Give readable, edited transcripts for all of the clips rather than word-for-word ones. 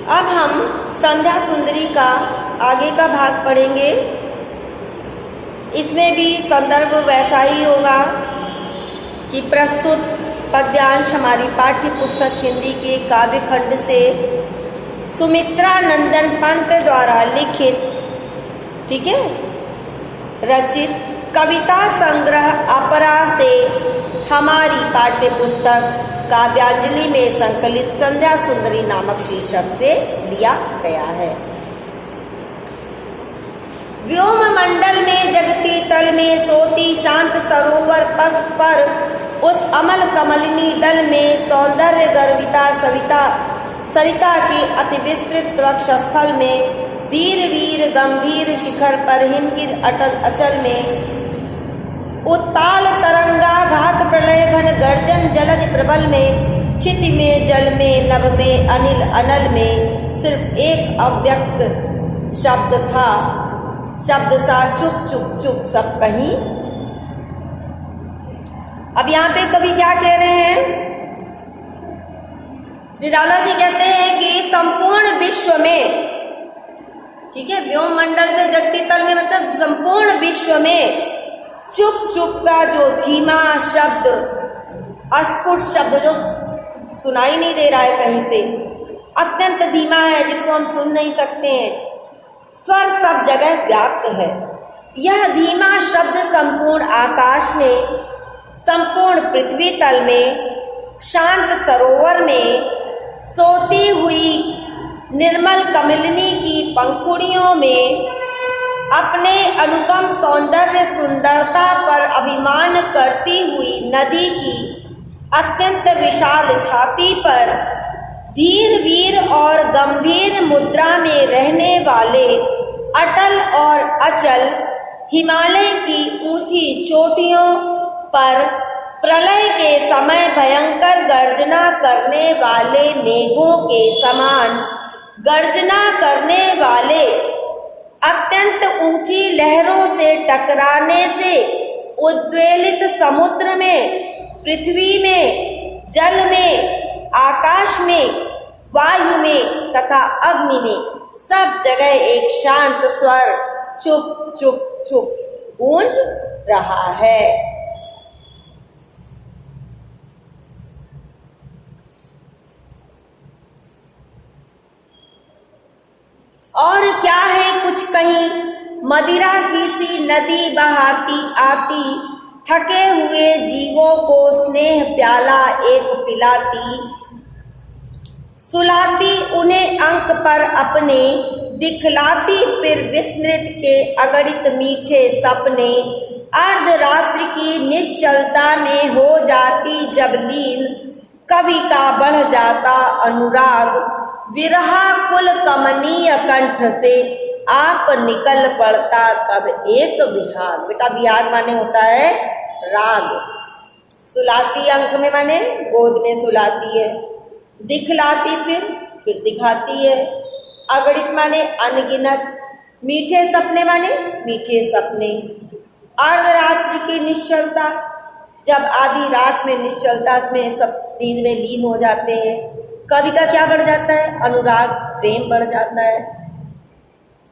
अब हम संध्या सुंदरी का आगे का भाग पढ़ेंगे। इसमें भी संदर्भ वैसा ही होगा कि प्रस्तुत पद्यांश हमारी पाठ्य पुस्तक हिंदी के काव्य खंड से सुमित्रा नंदन पंत द्वारा लिखित, ठीक है, रचित कविता संग्रह अपरा से हमारी पाठ्य पुस्तक काव्यांजलि में संकलित संध्या सुंदरी नामक शीर्षक से लिया गया है। व्योम मंडल में जगती तल में सोती शांत सरोवर पस पर उस अमल कमलिनी दल में सौंदर्य गर्विता सरिता के अति विस्तृत वक्षस्थल में धीर वीर गंभीर शिखर पर हिमगिर अटल अचल में उत्ताल तरंगा घात प्रलय घन गर्जन जलज प्रबल में क्षिति में जल में नभ में अनिल अनल में सिर्फ एक अव्यक्त शब्द था, शब्द सा चुप चुप चुप सब कहीं। अब यहाँ पे कवि क्या कह रहे हैं? निराला जी कहते हैं कि संपूर्ण विश्व में, ठीक है, व्योम मंडल से जगती तल में मतलब संपूर्ण विश्व में चुप चुप का जो धीमा शब्द, अस्फुट शब्द जो सुनाई नहीं दे रहा है कहीं से, अत्यंत धीमा है जिसको हम सुन नहीं सकते हैं, स्वर सब जगह व्याप्त है। यह धीमा शब्द संपूर्ण आकाश में, संपूर्ण पृथ्वी तल में, शांत सरोवर में, सोती हुई निर्मल कमलिनी की पंखुड़ियों में, अपने अनुपम सौंदर्य सुंदरता पर अभिमान करती हुई नदी की अत्यंत विशाल छाती पर धीर वीर और गंभीर मुद्रा में रहने वाले अटल और अचल हिमालय की ऊंची चोटियों पर प्रलय के समय भयंकर गर्जना करने वाले मेघों के समान गर्जना करने वाले अत्यंत ऊंची लहरों से टकराने से उद्वेलित समुद्र में, पृथ्वी में, जल में, आकाश में, वायु में तथा अग्नि में सब जगह एक शांत स्वर चुप चुप चुप गूंज रहा है। और क्या है कुछ कहीं मदिरा की सी नदी बहाती आती, थके हुए जीवों को स्नेह प्याला एक पिलाती, सुलाती उन्हें अंक पर अपने, दिखलाती फिर विस्मृत के अगणित मीठे सपने, अर्धरात्रि की निश्चलता में हो जाती जब लीन, कवि का बढ़ जाता अनुराग, विरहा कुल कमनीय कंठ से आप निकल पड़ता तब एक विहाग। बेटा विहाग माने होता है राग, सुलाती अंक में माने गोद में सुलाती है, दिखलाती फिर दिखाती है, अगणित माने अनगिनत, मीठे सपने माने मीठे सपने, अर्धरात्रि की निश्चलता जब आधी रात में निश्चलता में सब नींद में लीन हो जाते हैं, कवि का क्या बढ़ जाता है? अनुराग, प्रेम बढ़ जाता है।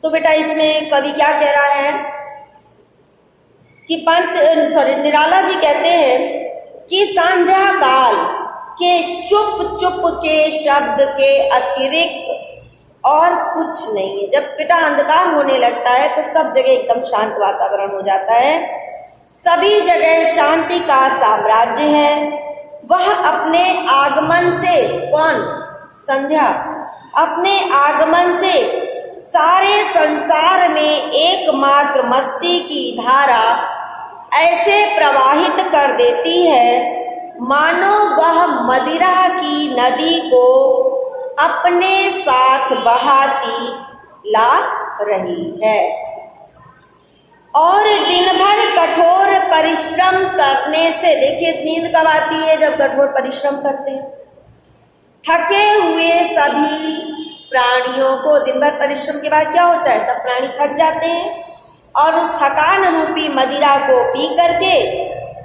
तो बेटा इसमें कवि क्या कह रहा है कि निराला जी कहते हैं कि संध्या काल के चुप चुप के शब्द के अतिरिक्त और कुछ नहीं है। जब बेटा अंधकार होने लगता है तो सब जगह एकदम शांत वातावरण हो जाता है, सभी जगह शांति का साम्राज्य है। वह अपने आगमन से, कौन? संध्या, अपने आगमन से सारे संसार में एकमात्र मस्ती की धारा ऐसे प्रवाहित कर देती है मानो वह मदिरा की नदी को अपने साथ बहाती ला रही है। और दिन भर कठोर परिश्रम करने से, देखिए नींद कब आती है? जब कठोर परिश्रम करते हैं। थके हुए सभी प्राणियों को दिन भर परिश्रम के बाद क्या होता है? सब प्राणी थक जाते हैं और उस थकान रूपी मदिरा को पी करके,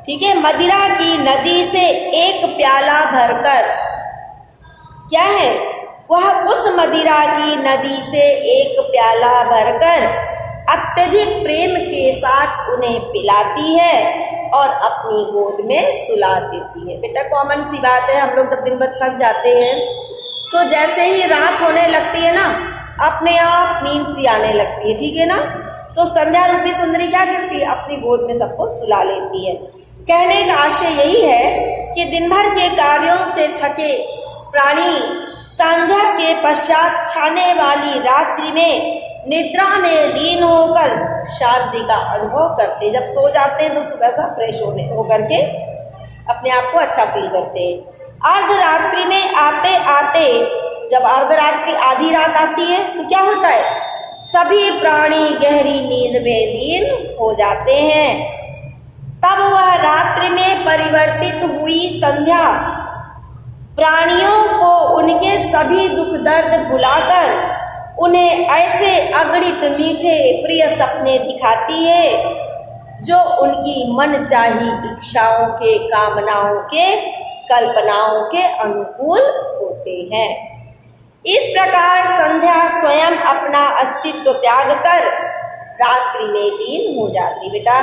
ठीक है, मदिरा की नदी से एक प्याला भरकर, क्या है वह उस मदिरा की नदी से एक प्याला भरकर अत्यधिक प्रेम के साथ उन्हें पिलाती है और अपनी गोद में सुला देती है। बेटा कॉमन सी बात है, हम लोग जब दिन भर थक जाते हैं तो जैसे ही रात होने लगती है ना, अपने आप नींद सी आने लगती है, ठीक है ना। तो संध्या रूपी सुंदरी क्या करती है, अपनी गोद में सबको सुला लेती है। कहने का आशय यही है कि दिन भर के कार्यों से थके प्राणी संध्या के पश्चात छाने वाली रात्रि में निद्रा में लीन होकर शांति का अनुभव करते। जब सो जाते हैं तो सुबह सा फ्रेश होकर के अपने आप को अच्छा फील करते हैं। अर्धरात्रि में आते आते, जब अर्धरात्रि आधी रात आती है तो क्या होता है, सभी प्राणी गहरी नींद में लीन हो जाते हैं। तब वह रात्रि में परिवर्तित हुई संध्या प्राणियों को उनके सभी दुख दर्द भुलाकर उन्हें ऐसे अगणित मीठे प्रिय सपने दिखाती है जो उनकी मनचाही इच्छाओं के, कामनाओं के, कल्पनाओं के अनुकूल होते हैं। इस प्रकार संध्या स्वयं अपना अस्तित्व त्याग कर रात्रि में लीन हो जाती। बेटा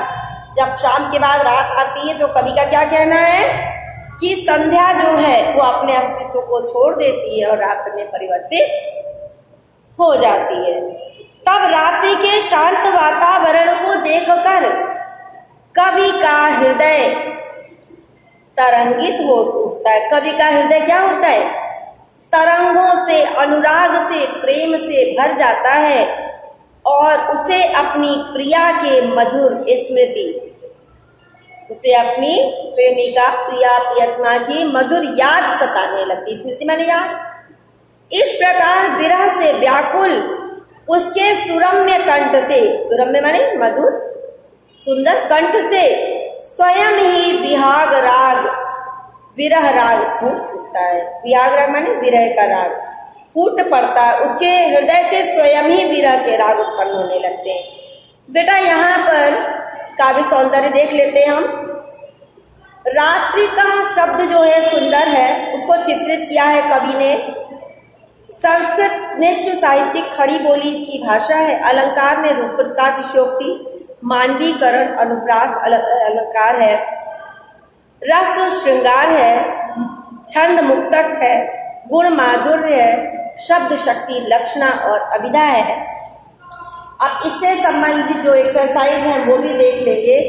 जब शाम के बाद रात आती है तो कवि का क्या कहना है कि संध्या जो है वो अपने अस्तित्व को छोड़ देती है और रात्रि में परिवर्तित हो जाती है। तब रात्रि के शांत वातावरण को देखकर कवि का हृदय तरंगित हो उठता है। कवि का हृदय क्या होता है, तरंगों से, अनुराग से, प्रेम से भर जाता है और उसे अपनी प्रिया के मधुर स्मृति, उसे अपनी प्रेमिका प्रिया प्रियतमा की मधुर याद सताने लगती। स्मृति माने याद। इस प्रकार विरह से व्याकुल उसके सुरम्य कंठ से, सुरम्य माने मधुर सुंदर कंठ से स्वयं ही विहाग राग, विरह राग फूट उठता है। विहाग राग माने विरह का राग फूट पड़ता है, उसके हृदय से स्वयं ही विरह के राग उत्पन्न होने लगते हैं। बेटा यहाँ पर काव्य सौंदर्य देख लेते हैं हम। रात्रि का शब्द जो है सुंदर है, उसको चित्रित किया है कवि ने। संस्कृत निष्ठ साहित्यिक खड़ी बोली इसकी भाषा है। अलंकार में रूपकता, अतिशयोक्ति, मानवीकरण, अनुप्रास अलंकार है, रस श्रृंगार है, छंद मुक्तक है, गुण माधुर्य है, शब्द शक्ति, लक्षणा और अभिधा है। अब इससे संबंधित जो एक्सरसाइज है वो भी देख लेंगे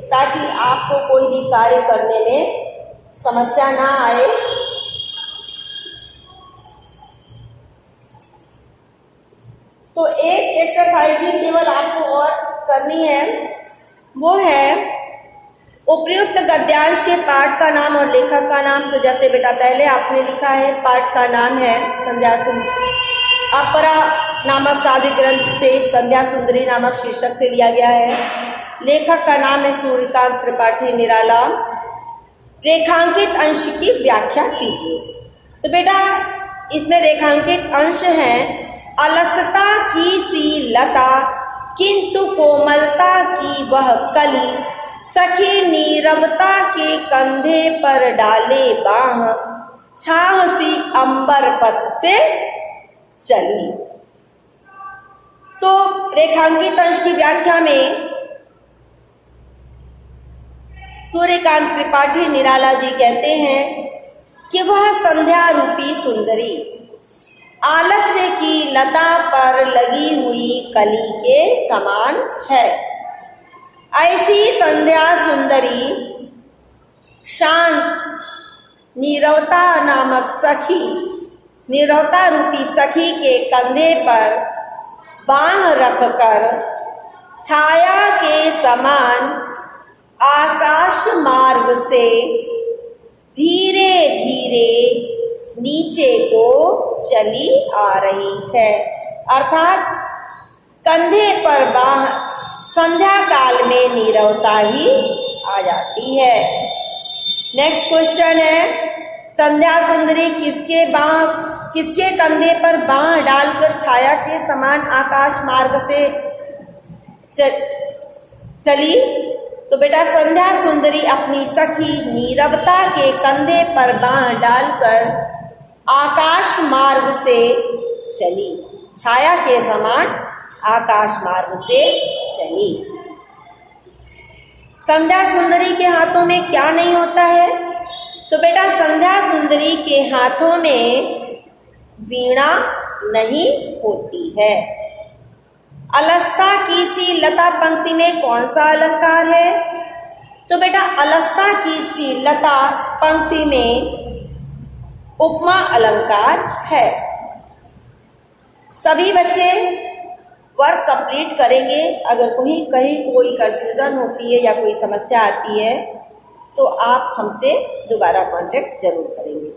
ताकि आपको कोई भी कार्य करने में समस्या ना आए। तो एक एक्सरसाइज ही केवल आपको और करनी है, वो है उपयुक्त गद्यांश के पाठ का नाम और लेखक का नाम। तो जैसे बेटा पहले आपने लिखा है, पाठ का नाम है संध्या सुंदरी, अपरा नामक काव्य ग्रंथ से संध्या सुंदरी नामक शीर्षक से लिया गया है। लेखक का नाम है सूर्यकांत त्रिपाठी निराला। रेखांकित अंश की व्याख्या कीजिए। तो बेटा इसमें रेखांकित अंश हैं, अलसता की सी लता किंतु कोमलता की वह कली, सखी नीरवता के कंधे पर डाले बाह, छाह सी अंबर पथ से चली। तो रेखांकित अंश की व्याख्या में सूर्यकांत त्रिपाठी निराला जी कहते हैं कि वह संध्या रूपी सुंदरी आलस्य की लता पर लगी हुई कली के समान है। ऐसी संध्या सुंदरी शांत नीरवता नामक सखी, नीरवता रूपी सखी के कंधे पर बांह रखकर छाया के समान आकाश मार्ग से धीरे धीरे नीचे को चली आ रही है। अर्थात कंधे पर बांह संध्या काल में नीरवता ही आ जाती है। नेक्स्ट क्वेश्चन है, संध्या सुंदरी किसके कंधे पर बांह डालकर छाया के समान आकाश मार्ग से चली? तो बेटा संध्या सुंदरी अपनी सखी नीरवता के कंधे पर बांह डालकर आकाश मार्ग से चली, छाया के समान आकाश मार्ग से चली। संध्या सुंदरी के हाथों में क्या नहीं होता है? तो बेटा संध्या सुंदरी के हाथों में वीणा नहीं होती है। अलस्ता की सी लता पंक्ति में कौन सा अलंकार है? तो बेटा अलस्ता की सी लता पंक्ति में उपमा अलंकार है। सभी बच्चे वर्क कंप्लीट करेंगे। अगर कहीं कोई कंफ्यूजन होती है या कोई समस्या आती है तो आप हमसे दोबारा कांटेक्ट जरूर करेंगे।